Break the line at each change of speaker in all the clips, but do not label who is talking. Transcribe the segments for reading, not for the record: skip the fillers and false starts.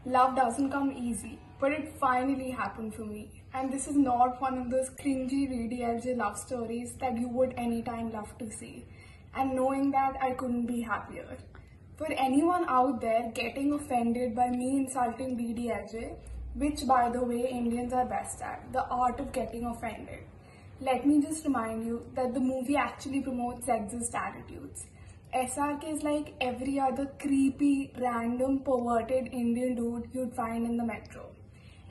Love doesn't come easy, but it finally happened for me. And this is not one of those cringy, VDLJ love stories that you would anytime love to see. And knowing that, I couldn't be happier. For anyone out there getting offended by me insulting DDLJ, which by the way Indians are best at, the art of getting offended, let me just remind you that the movie actually promotes sexist attitudes. SRK is like every other creepy, random, perverted Indian dude you'd find in the metro.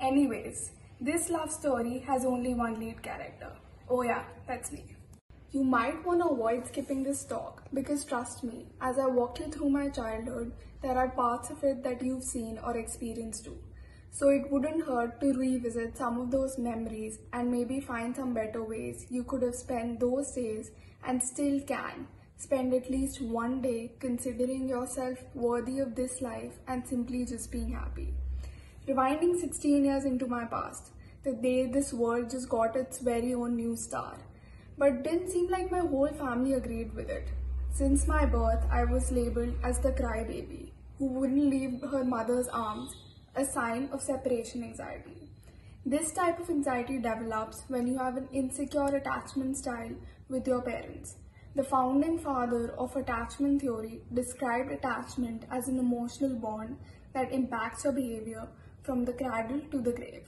Anyways, this love story has only one lead character. Oh yeah, that's me. You might want to avoid skipping this talk because trust me, as I walk you through my childhood, there are parts of it that you've seen or experienced too. So it wouldn't hurt to revisit some of those memories and maybe find some better ways you could have spent those days and still can. Spend at least one day considering yourself worthy of this life and simply just being happy. Rewinding 16 years into my past, the day this world just got its very own new star. But it didn't seem like my whole family agreed with it. Since my birth, I was labeled as the crybaby, who wouldn't leave her mother's arms, a sign of separation anxiety. This type of anxiety develops when you have an insecure attachment style with your parents. The founding father of attachment theory described attachment as an emotional bond that impacts your behavior from the cradle to the grave.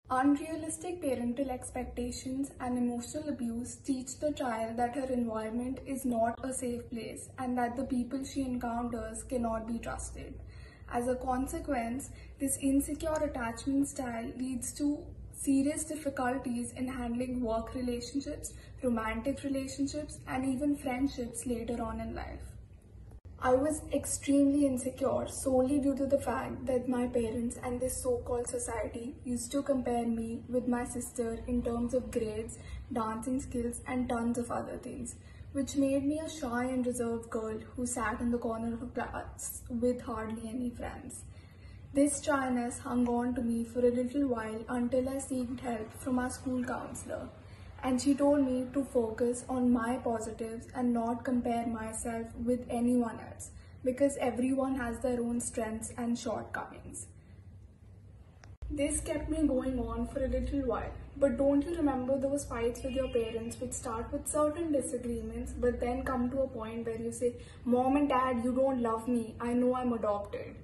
Unrealistic parental expectations and emotional abuse teach the child that her environment is not a safe place and that the people she encounters cannot be trusted. As a consequence, this insecure attachment style leads to serious difficulties in handling work relationships, romantic relationships, and even friendships later on in life. I was extremely insecure solely due to the fact that my parents and this so-called society used to compare me with my sister in terms of grades, dancing skills, and tons of other things, which made me a shy and reserved girl who sat in the corner of a class with hardly any friends. This shyness hung on to me for a little while until I sought help from our school counselor, and she told me to focus on my positives and not compare myself with anyone else because everyone has their own strengths and shortcomings. This kept me going on for a little while, but don't you remember those fights with your parents which start with certain disagreements but then come to a point where you say, "Mom and Dad, you don't love me, I know I'm adopted."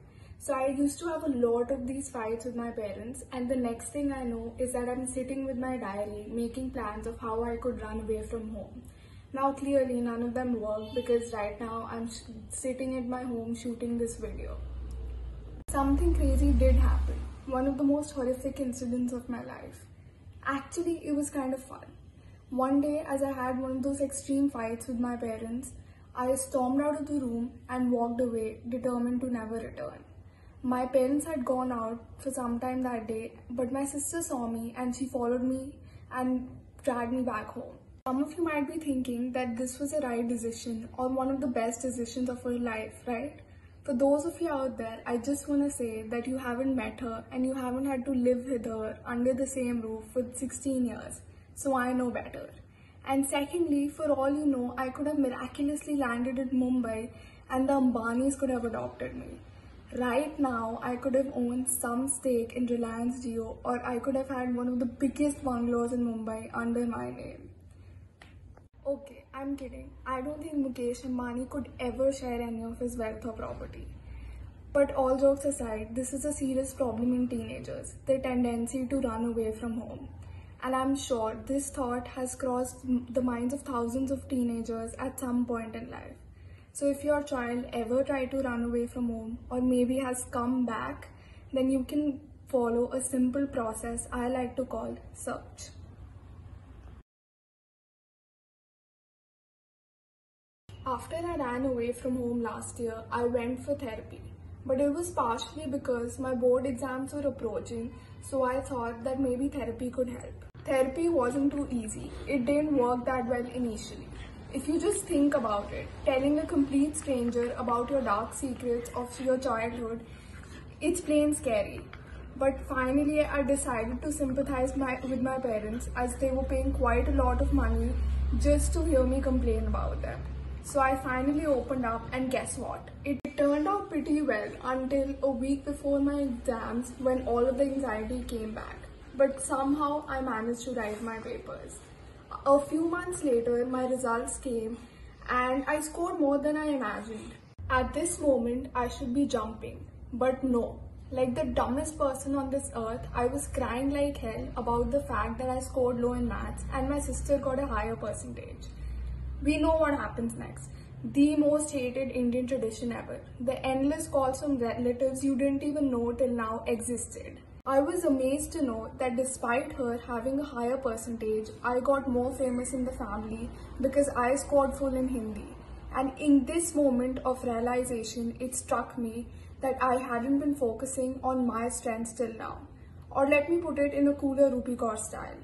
So I used to have a lot of these fights with my parents, and the next thing I know is that I'm sitting with my diary making plans of how I could run away from home. Now clearly none of them worked because right now I'm sitting at my home shooting this video. Something crazy did happen, one of the most horrific incidents of my life. Actually, it was kind of fun. One day, as I had one of those extreme fights with my parents, I stormed out of the room and walked away, determined to never return. My parents had gone out for some time that day, but my sister saw me and she followed me and dragged me back home. Some of you might be thinking that this was a right decision or one of the best decisions of her life, right? For those of you out there, I just want to say that you haven't met her and you haven't had to live with her under the same roof for 16 years, so I know better. And secondly, for all you know, I could have miraculously landed in Mumbai and the Ambanis could have adopted me. Right now, I could have owned some stake in Reliance Jio, or I could have had one of the biggest bungalows in Mumbai under my name. Okay, I'm kidding. I don't think Mukesh Ambani could ever share any of his wealth or property. But all jokes aside, this is a serious problem in teenagers, their tendency to run away from home. And I'm sure this thought has crossed the minds of thousands of teenagers at some point in life. So if your child ever tried to run away from home or maybe has come back, then you can follow a simple process I like to call search. After I ran away from home last year, I went for therapy. But it was partially because my board exams were approaching, so I thought that maybe therapy could help. Therapy wasn't too easy. It didn't work that well initially. If you just think about it, telling a complete stranger about your dark secrets of your childhood, it's plain scary. But finally, I decided to sympathize with my parents as they were paying quite a lot of money just to hear me complain about them. So I finally opened up, and guess what? It turned out pretty well until a week before my exams when all of the anxiety came back. But somehow I managed to write my papers. A few months later, my results came and I scored more than I imagined. At this moment, I should be jumping, but no. Like the dumbest person on this earth, I was crying like hell about the fact that I scored low in maths and my sister got a higher percentage. We know what happens next. The most hated Indian tradition ever. The endless calls from relatives you didn't even know till now existed. I was amazed to know that despite her having a higher percentage, I got more famous in the family because I scored full in Hindi. And in this moment of realization, it struck me that I hadn't been focusing on my strengths till now. Or let me put it in a cooler Rupi Kaur style.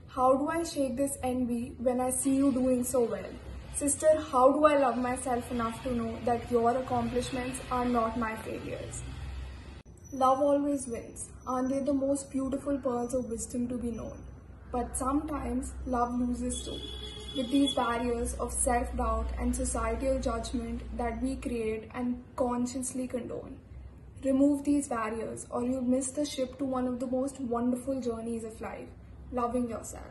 How do I shake this envy when I see you doing so well? Sister, how do I love myself enough to know that your accomplishments are not my failures? Love always wins. Aren't they the most beautiful pearls of wisdom to be known? But sometimes love loses too, with these barriers of self-doubt and societal judgment that we create and consciously condone. Remove these barriers or you'll miss the ship to one of the most wonderful journeys of life, loving yourself.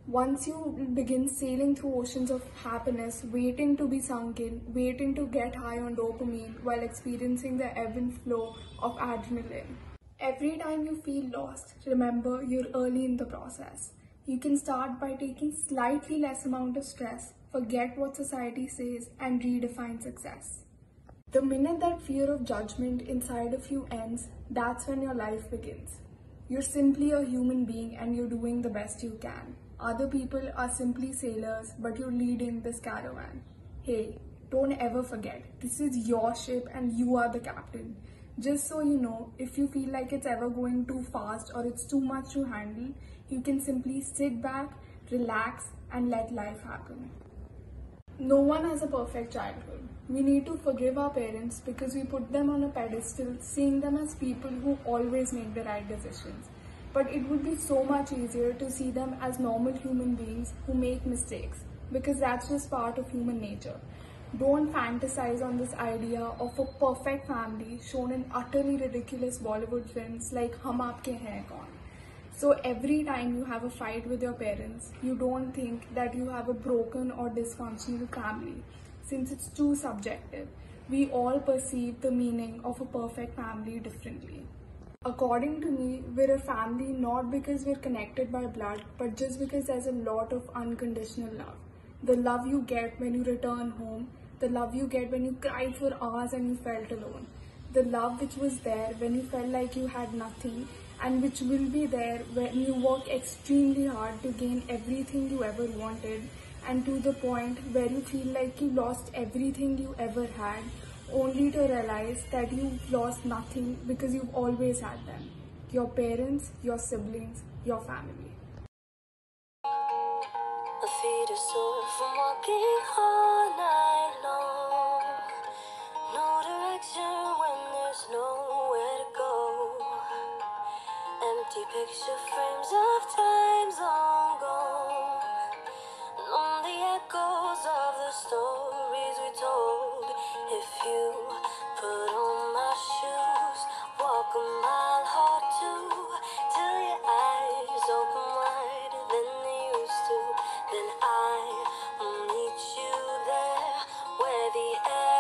Once you begin sailing through oceans of happiness, waiting to be sunk in, waiting to get high on dopamine while experiencing the ebb and flow of adrenaline. Every time you feel lost, remember you're early in the process. You can start by taking slightly less amount of stress, forget what society says, and redefine success. The minute that fear of judgment inside of you ends, that's when your life begins. You're simply a human being and you're doing the best you can. Other people are simply sailors, but you're leading this caravan. Hey, don't ever forget, this is your ship and you are the captain. Just so you know, if you feel like it's ever going too fast or it's too much to handle, you can simply sit back, relax, and let life happen. No one has a perfect childhood. We need to forgive our parents because we put them on a pedestal, seeing them as people who always make the right decisions. But it would be so much easier to see them as normal human beings who make mistakes, because that's just part of human nature. Don't fantasize on this idea of a perfect family shown in utterly ridiculous Bollywood films like Hum Aapke Hain Kaun. So every time you have a fight with your parents, you don't think that you have a broken or dysfunctional family, since it's too subjective. We all perceive the meaning of a perfect family differently. According to me, we're a family not because we're connected by blood, but just because there's a lot of unconditional love. The love you get when you return home, the love you get when you cried for hours and you felt alone, the love which was there when you felt like you had nothing, and which will be there when you work extremely hard to gain everything you ever wanted, and to the point where you feel like you lost everything you ever had, only to realize that you've lost nothing because you've always had them. Your parents, your siblings, your family.
My feet are sore from walking all night long. No direction when there's nowhere to go. Empty picture frames of times long gone. And on the echoes of the stories we told. If you put on my shoes, walk a mile or two, till your eyes open wider than they used to. Then I will meet you there, where the air